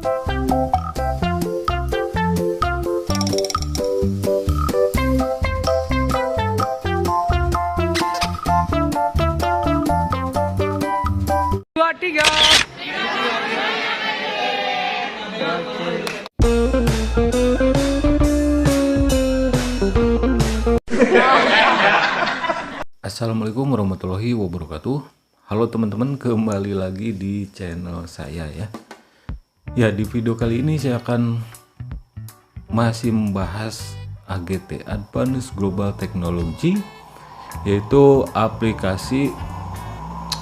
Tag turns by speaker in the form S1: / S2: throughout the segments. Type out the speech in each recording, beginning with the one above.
S1: Dua, tiga.
S2: Assalamualaikum warahmatullahi wabarakatuh. Halo teman-teman, kembali lagi di channel saya ya. Ya, di video kali ini saya akan masih membahas AGT, Advanced Global Technology, yaitu aplikasi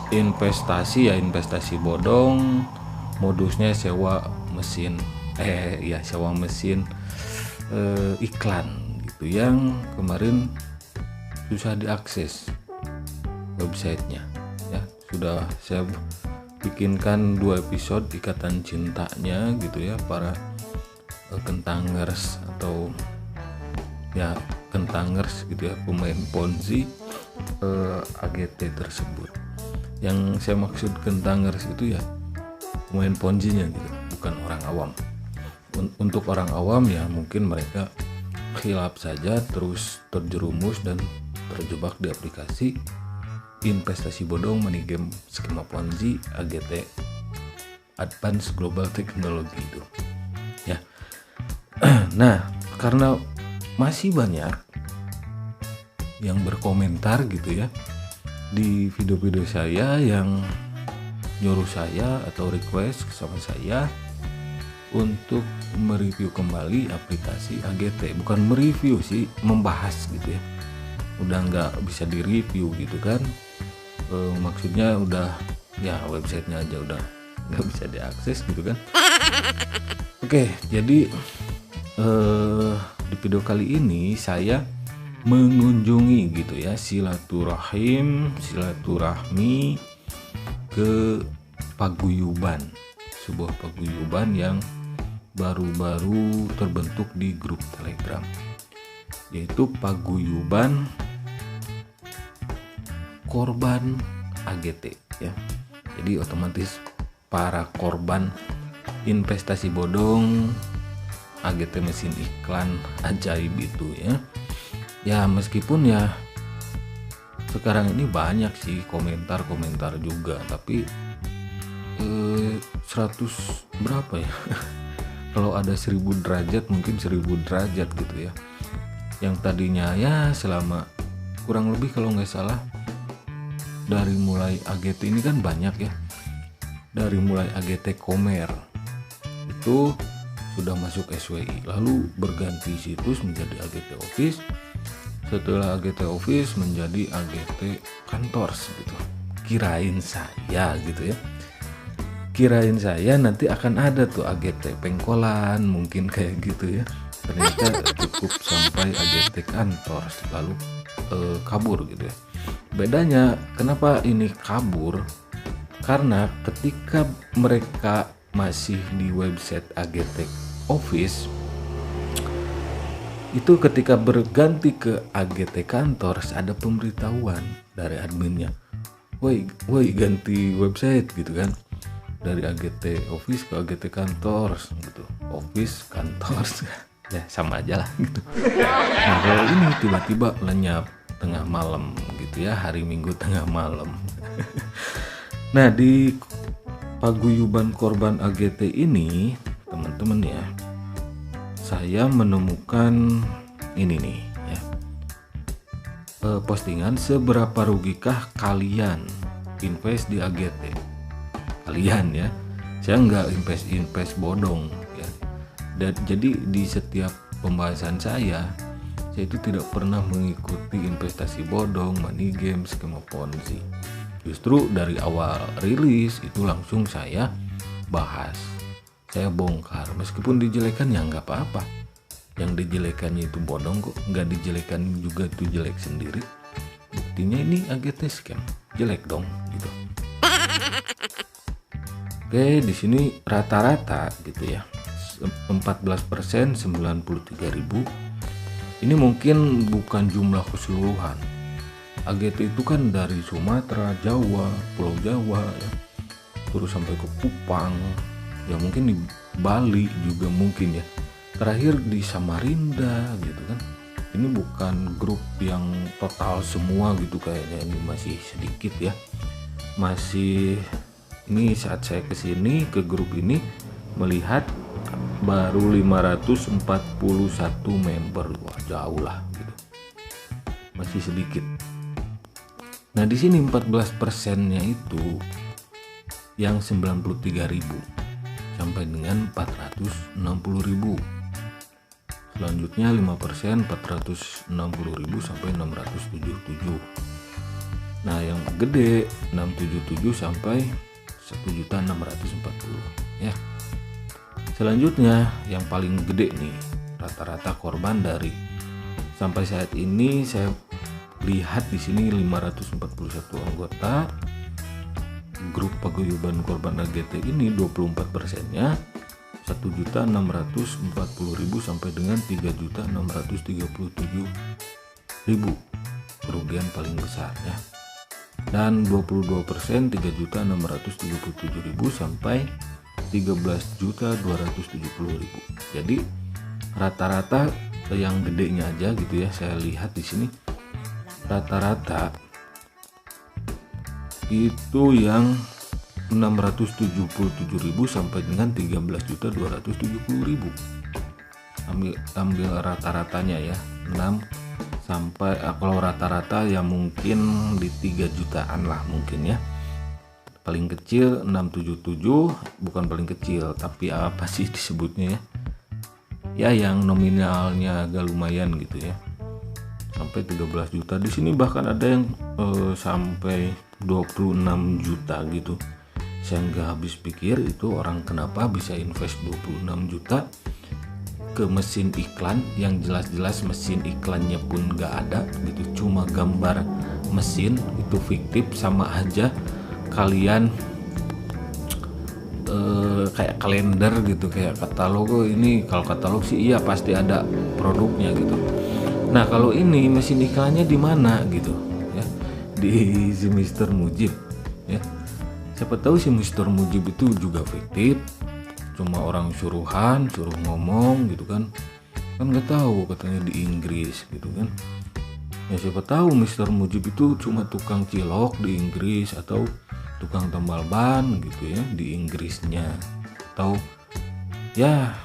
S2: investasi bodong. Modusnya sewa mesin iklan gitu, yang kemarin susah diakses websitenya ya. Sudah saya bikinkan 2 episode ikatan cintanya gitu ya, para kentangers atau ya kentangers gitu ya, pemain ponzi AGT tersebut. Yang saya maksud kentangers itu ya pemain ponzinya gitu, bukan orang awam. Untuk orang awam ya mungkin mereka khilaf saja, terus terjerumus dan terjebak di aplikasi investasi bodong, money game, skema ponzi, AGT, Advanced Global Technology itu ya. Nah, karena masih banyak yang berkomentar gitu ya di video-video saya, yang nyuruh saya atau request sama saya untuk mereview kembali aplikasi AGT. Bukan mereview sih, membahas gitu ya. Udah nggak bisa direview gitu kan, maksudnya udah ya websitenya aja udah nggak bisa diakses gitu kan. Oke, jadi di video kali ini saya mengunjungi gitu ya, silaturahmi ke paguyuban, sebuah paguyuban yang baru-baru terbentuk di grup Telegram, yaitu paguyuban korban AGT ya. Jadi otomatis para korban investasi bodong, AGT mesin iklan ajaib itu ya. Ya meskipun ya sekarang ini banyak sih komentar juga, tapi 100 berapa ya kalau ada 1000 derajat mungkin 1000 derajat gitu ya. Yang tadinya ya selama kurang lebih kalau nggak salah dari mulai AGT ini kan banyak ya, dari mulai AGT Komer itu sudah masuk SWI, lalu berganti situs menjadi AGT Office, setelah AGT Office menjadi AGT Kantors gitu. Kirain saya nanti akan ada tuh AGT Pengkolan mungkin kayak gitu ya. Ternyata cukup sampai AGT Kantors lalu kabur gitu ya. Bedanya kenapa ini kabur, karena ketika mereka masih di website AGT Office itu, ketika berganti ke AGT Kantors ada pemberitahuan dari adminnya, woi ganti website gitu kan, dari AGT Office ke AGT Kantors gitu, Office Kantors ya sama aja lah gitu. Nah kalau ini tiba-tiba lenyap tengah malam gitu ya, hari Minggu tengah malam. Nah di paguyuban korban AGT ini teman-teman ya, saya menemukan ini nih ya, postingan seberapa rugikah kalian invest di AGT. Kalian ya, saya nggak invest bodong ya. Dan jadi di setiap pembahasan saya itu tidak pernah mengikuti investasi bodong, money game, skema ponzi. Justru dari awal rilis itu langsung saya bahas, saya bongkar. Meskipun dijelekan ya nggak apa-apa, yang dijelekannya itu bodong kok, nggak dijelekan juga itu jelek sendiri. Buktinya ini AGT scam, jelek dong gitu. Oke, di sini rata-rata gitu ya, 14% 93.000. Ini mungkin bukan jumlah keseluruhan. AGT itu kan dari Sumatera, Jawa, Pulau Jawa ya, terus sampai ke Kupang. Ya mungkin Bali juga mungkin ya, terakhir di Samarinda gitu kan. Ini bukan grup yang total semua gitu kayaknya, ini masih sedikit ya. Masih, ini saat saya kesini ke grup ini melihat baru 541 member. Wah, jauh lah gitu, masih sedikit. Nah di sini 14%-nya itu yang 93.000 sampai dengan 460.000. Selanjutnya 5% 460.000 sampai 677. Nah yang gede 677 sampai 1.640 ya. Selanjutnya yang paling gede nih, rata-rata korban dari sampai saat ini saya lihat di sini 541 anggota grup paguyuban korban AGT ini. 24%-nya 1.640.000 sampai dengan 3.637.000 kerugian paling besarnya, dan 22% 3.637.000 sampai 13.270.000. Jadi rata-rata yang gedenya aja gitu ya, saya lihat di sini rata-rata itu yang 677.000 sampai dengan 13.270.000. Ambil rata-ratanya ya, 6 sampai kalau rata-rata ya mungkin di 3 jutaan lah mungkin ya. Paling kecil 677, bukan paling kecil tapi apa sih disebutnya ya, ya yang nominalnya agak lumayan gitu ya, sampai 13 juta. Di sini bahkan ada yang sampai 26 juta gitu. Saya nggak habis pikir itu orang kenapa bisa invest 26 juta ke mesin iklan yang jelas-jelas mesin iklannya pun nggak ada gitu, cuma gambar mesin itu fiktif. Sama aja kalian kayak kalender gitu, kayak katalog. Ini kalau katalog sih iya pasti ada produknya gitu. Nah kalau ini mesin iklannya di mana gitu ya, di si Mr. Mujib ya. Siapa tahu si Mr. Mujib itu juga fiktif, cuma orang suruh ngomong gitu kan nggak tahu, katanya di Inggris gitu kan ya. Siapa tahu Mr. Mujib itu cuma tukang cilok di Inggris atau tukang tambal ban gitu ya di Inggrisnya, atau ya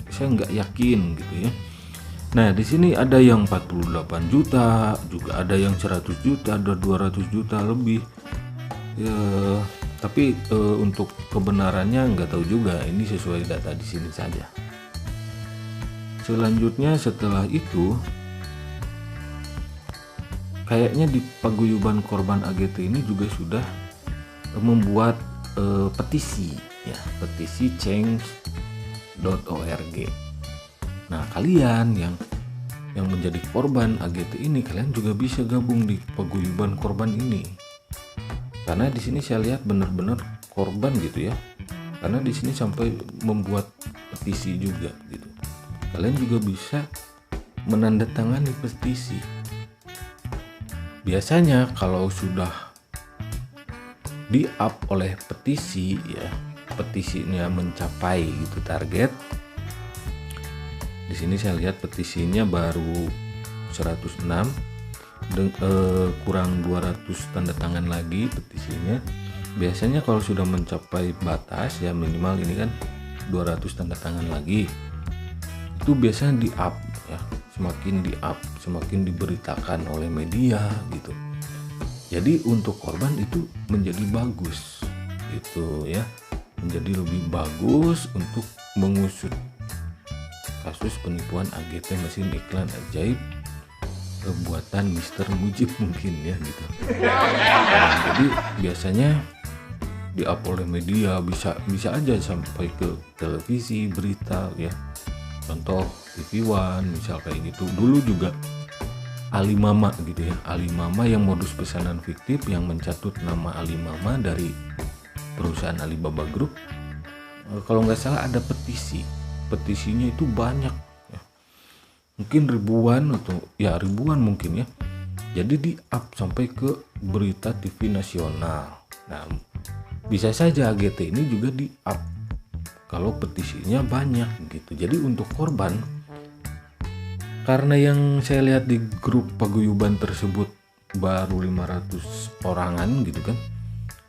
S2: saya nggak yakin gitu ya. Nah di sini ada yang 48 juta, juga ada yang 100 juta, ada 200 juta lebih ya, tapi untuk kebenarannya nggak tahu juga, ini sesuai data di sini saja. Selanjutnya setelah itu kayaknya di paguyuban korban AGT ini juga sudah membuat petisi ya, petisi change.org. Nah kalian yang menjadi korban AGT ini, kalian juga bisa gabung di paguyuban korban ini, karena di sini saya lihat benar-benar korban gitu ya, karena di sini sampai membuat petisi juga gitu. Kalian juga bisa menandatangani petisi. Biasanya kalau sudah di-up oleh petisi ya, petisinya mencapai gitu target. Di sini saya lihat petisinya baru 106, kurang 200 tanda tangan lagi petisinya. Biasanya kalau sudah mencapai batas ya, minimal ini kan 200 tanda tangan lagi, itu biasanya di-up ya, semakin di-up semakin diberitakan oleh media gitu. Jadi untuk korban itu menjadi bagus gitu ya, menjadi lebih bagus untuk mengusut kasus penipuan AGT mesin iklan ajaib buatan Mr. Mujib mungkin ya gitu. Nah, jadi biasanya di-up oleh media, bisa aja sampai ke televisi, berita ya, contoh TV One misal kayak gitu. Dulu juga Alimama gitu ya, Alimama yang modus pesanan fiktif yang mencatut nama Alimama dari perusahaan Alibaba Group. Kalau nggak salah ada petisinya itu banyak ya, mungkin ribuan atau ya ribuan mungkin ya. Jadi di-up sampai ke berita TV nasional. Nah bisa saja AGT ini juga di-up kalau petisinya banyak gitu. Jadi untuk korban, karena yang saya lihat di grup paguyuban tersebut baru 500 orangan gitu kan,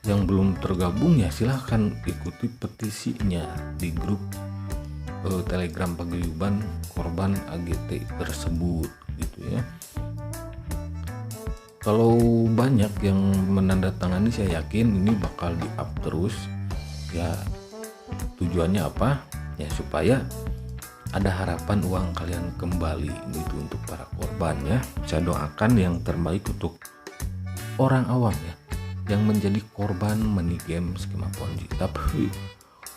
S2: yang belum tergabung ya silahkan ikuti petisinya di grup Telegram paguyuban korban AGT tersebut gitu ya. Kalau banyak yang menandatangani, saya yakin ini bakal di-up terus ya. Tujuannya apa ya? Supaya ada harapan uang kalian kembali gitu untuk para korban ya. Saya doakan yang terbaik untuk orang awam ya yang menjadi korban money game skema Ponzi. Tapi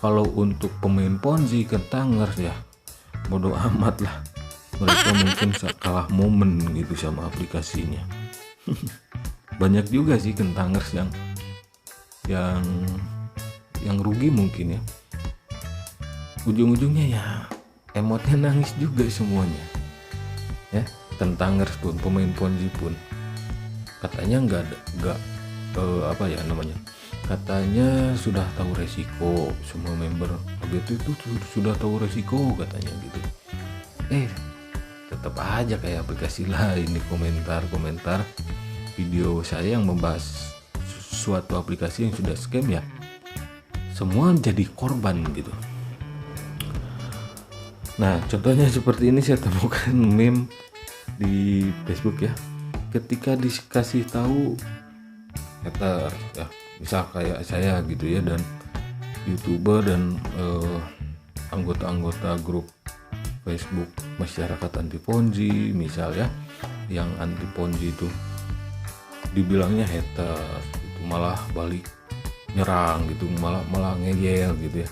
S2: kalau untuk pemain Ponzi kentangers ya bodoh amat lah, mereka mungkin kalah momen gitu sama aplikasinya. Banyak juga sih kentangers yang rugi mungkin ya. Ujung-ujungnya ya emotnya nangis juga semuanya ya. Kentangers pun, pemain Ponzi pun katanya katanya sudah tahu resiko, semua member AGT itu sudah tahu resiko katanya gitu. Tetap aja kayak aplikasi lain di komentar video saya yang membahas suatu aplikasi yang sudah scam ya, semua jadi korban gitu. Nah contohnya seperti ini saya temukan meme di Facebook ya, ketika dikasih tahu hater ya, misal kayak saya gitu ya, dan YouTuber dan anggota-anggota grup Facebook masyarakat anti Ponzi misal ya, yang anti Ponzi itu dibilangnya hater itu malah balik nyerang gitu, malah ngeyel gitu ya.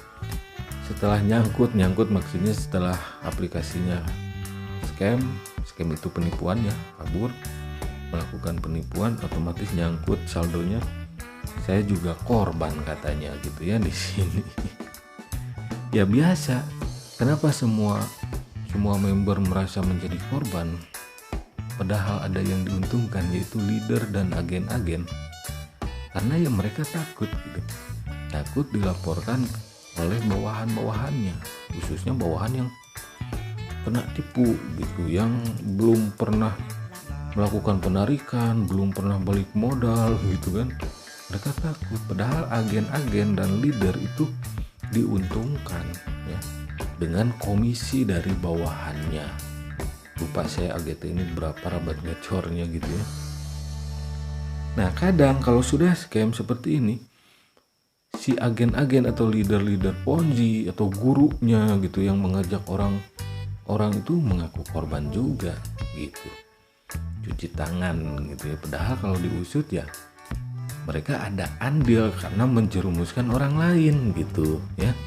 S2: Setelah nyangkut maksudnya setelah aplikasinya scam itu penipuan ya, kabur melakukan penipuan, otomatis nyangkut saldonya, saya juga korban katanya gitu ya di sini. Ya biasa, kenapa semua member merasa menjadi korban padahal ada yang diuntungkan, yaitu leader dan agen-agen. Karena ya mereka takut gitu, takut dilaporkan oleh bawahan-bawahannya, khususnya bawahan yang kena tipu gitu, yang belum pernah melakukan penarikan, belum pernah balik modal gitu kan. Mereka takut, padahal agen-agen dan leader itu diuntungkan ya dengan komisi dari bawahannya. Lupa saya AGT ini berapa rabat gacornya gitu ya. Nah kadang kalau sudah scam seperti ini, si agen-agen atau leader-leader Ponzi atau gurunya gitu yang mengajak orang itu mengaku korban juga gitu, cuci tangan gitu ya. Padahal kalau diusut ya mereka ada andil karena menjerumuskan orang lain gitu ya,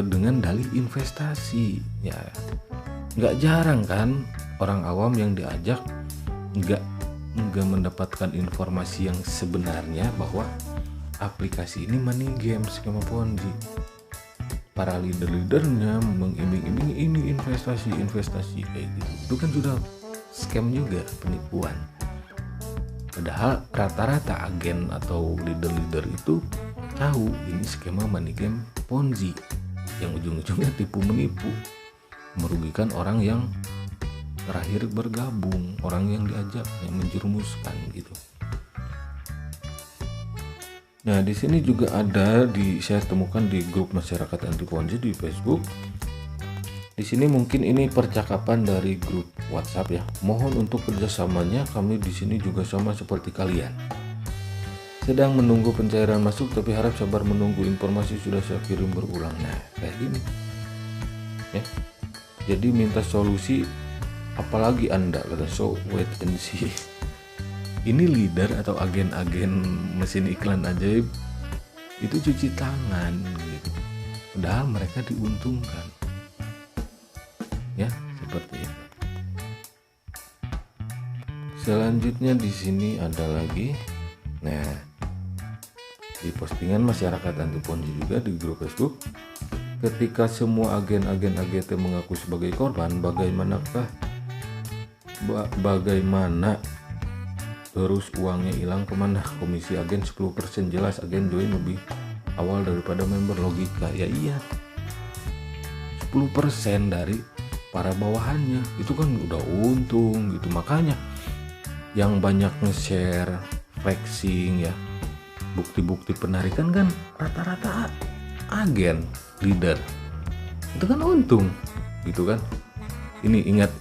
S2: dengan dalih investasi ya. Nggak jarang kan orang awam yang diajak nggak mendapatkan informasi yang sebenarnya bahwa aplikasi ini money game skema Ponzi. Para leader-leadernya mengiming-imingi ini investasi kayak gitu. Itu kan sudah scam juga, penipuan. Padahal rata-rata agen atau leader-leader itu tahu ini skema money game Ponzi yang ujung-ujungnya tipu menipu, merugikan orang yang terakhir bergabung, orang yang diajak, yang menjerumuskan gitu. Nah di sini juga ada saya temukan di grup masyarakat anti Ponzi di Facebook. Di sini mungkin ini percakapan dari grup WhatsApp ya. Mohon untuk kerjasamanya, kami di sini juga sama seperti kalian. Sedang menunggu pencairan masuk, tapi harap sabar menunggu, informasi sudah saya kirim berulang. Nah kayak gini ya. Jadi minta solusi, apalagi Anda kata, so wait and see. Ini leader atau agen-agen mesin iklan ajaib itu cuci tangan gitu, padahal mereka diuntungkan ya, seperti itu. Selanjutnya di sini ada lagi, nah di postingan masyarakat anti Ponzi juga di grup Facebook, ketika semua agen-agen AGT mengaku sebagai korban, bagaimana terus uangnya hilang kemana? Komisi agen 10%, jelas agen join lebih awal daripada member. Logika ya iya, 10% dari para bawahannya itu kan udah untung gitu. Makanya yang banyak nge-share flexing ya, bukti-bukti penarikan kan rata-rata agen leader, itu kan untung gitu kan. Ini ingat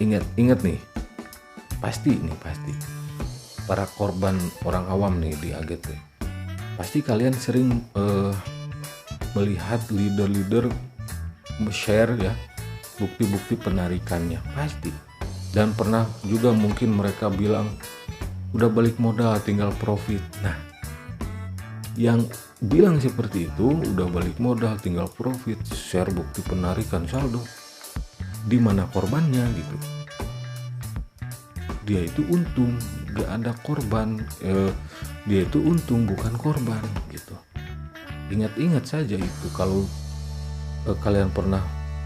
S2: nih, pasti para korban orang awam nih di AGT, pasti kalian sering melihat leader-leader share ya bukti-bukti penarikannya pasti. Dan pernah juga mungkin mereka bilang udah balik modal tinggal profit. Nah, yang bilang seperti itu udah balik modal tinggal profit, share bukti penarikan saldo, di mana korbannya gitu? Dia itu untung, gak ada korban. Dia itu untung bukan korban gitu. Ingat saja itu. Kalau kalian pernah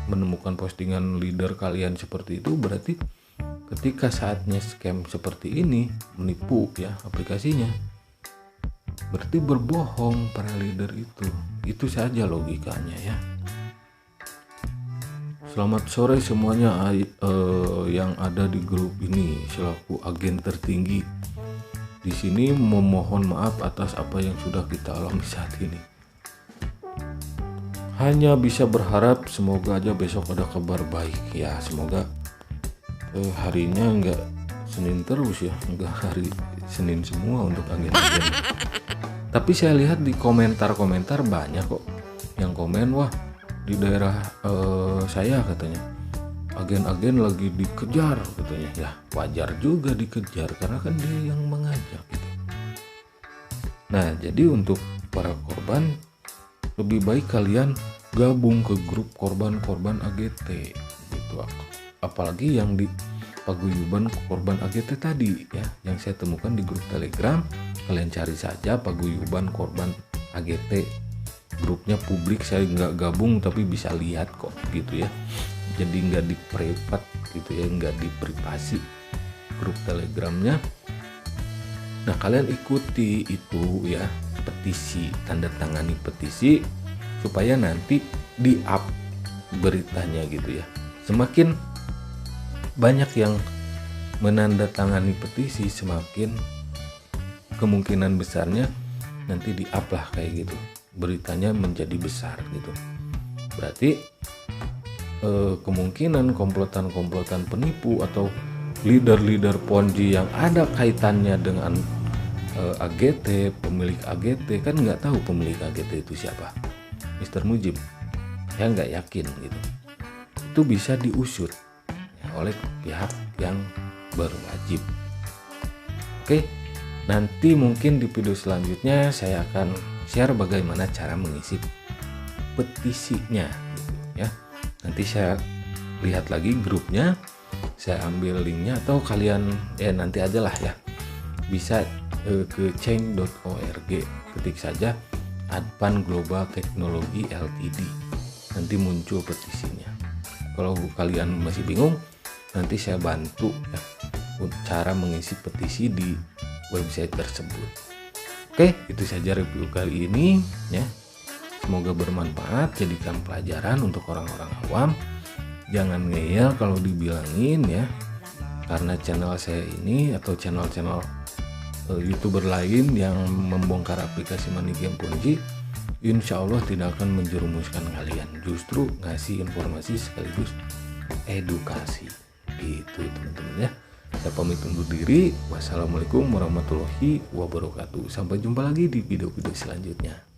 S2: menemukan postingan leader kalian seperti itu, berarti ketika saatnya scam seperti ini menipu ya aplikasinya, berarti berbohong para leader itu saja logikanya ya. Selamat sore semuanya yang ada di grup ini. Selaku agen tertinggi di sini memohon maaf atas apa yang sudah kita alami saat ini. Hanya bisa berharap semoga aja besok ada kabar baik ya. Semoga harinya enggak Senin terus ya, enggak hari Senin semua untuk agen-agen. Tapi saya lihat di komentar-komentar banyak kok yang komen, wah di daerah saya katanya agen-agen lagi dikejar katanya. Ya wajar juga dikejar karena kan dia yang mengajak gitu. Nah jadi untuk para korban lebih baik kalian gabung ke grup korban-korban AGT gitu. Apalagi yang di paguyuban korban AGT tadi ya, yang saya temukan di grup Telegram. Kalian cari saja paguyuban korban AGT, grupnya publik, saya nggak gabung tapi bisa lihat kok gitu ya. Jadi nggak di privat gitu ya, nggak di privasi grup Telegramnya. Nah kalian ikuti itu ya, petisi, tanda tangani petisi supaya nanti di up beritanya gitu ya. Semakin banyak yang menandatangani petisi, semakin kemungkinan besarnya nanti di up lah kayak gitu, beritanya menjadi besar gitu. Berarti kemungkinan komplotan-komplotan penipu atau leader-leader Ponzi yang ada kaitannya dengan AGT, pemilik AGT, kan nggak tahu pemilik AGT itu siapa, Mr. Mujib, saya nggak yakin gitu. Itu bisa diusut ya, oleh pihak yang berwajib. Oke, nanti mungkin di video selanjutnya saya akan share bagaimana cara mengisi petisinya gitu ya. Nanti saya lihat lagi grupnya, saya ambil linknya, atau kalian nanti aja lah ya, bisa ke change.org, ketik saja Advan Global Technology Ltd, nanti muncul petisinya. Kalau kalian masih bingung, nanti saya bantu ya cara mengisi petisi di website tersebut. Oke, itu saja review kali ini ya. Semoga bermanfaat, jadikan pelajaran untuk orang-orang awam. Jangan ngeyel kalau dibilangin ya, karena channel saya ini atau channel-channel YouTuber lain yang membongkar aplikasi money game Ponzi, insya Allah tidak akan menjerumuskan kalian, justru ngasih informasi sekaligus edukasi gitu teman-teman ya. Saya pamit undur diri. Wassalamualaikum warahmatullahi wabarakatuh. Sampai jumpa lagi di video-video selanjutnya.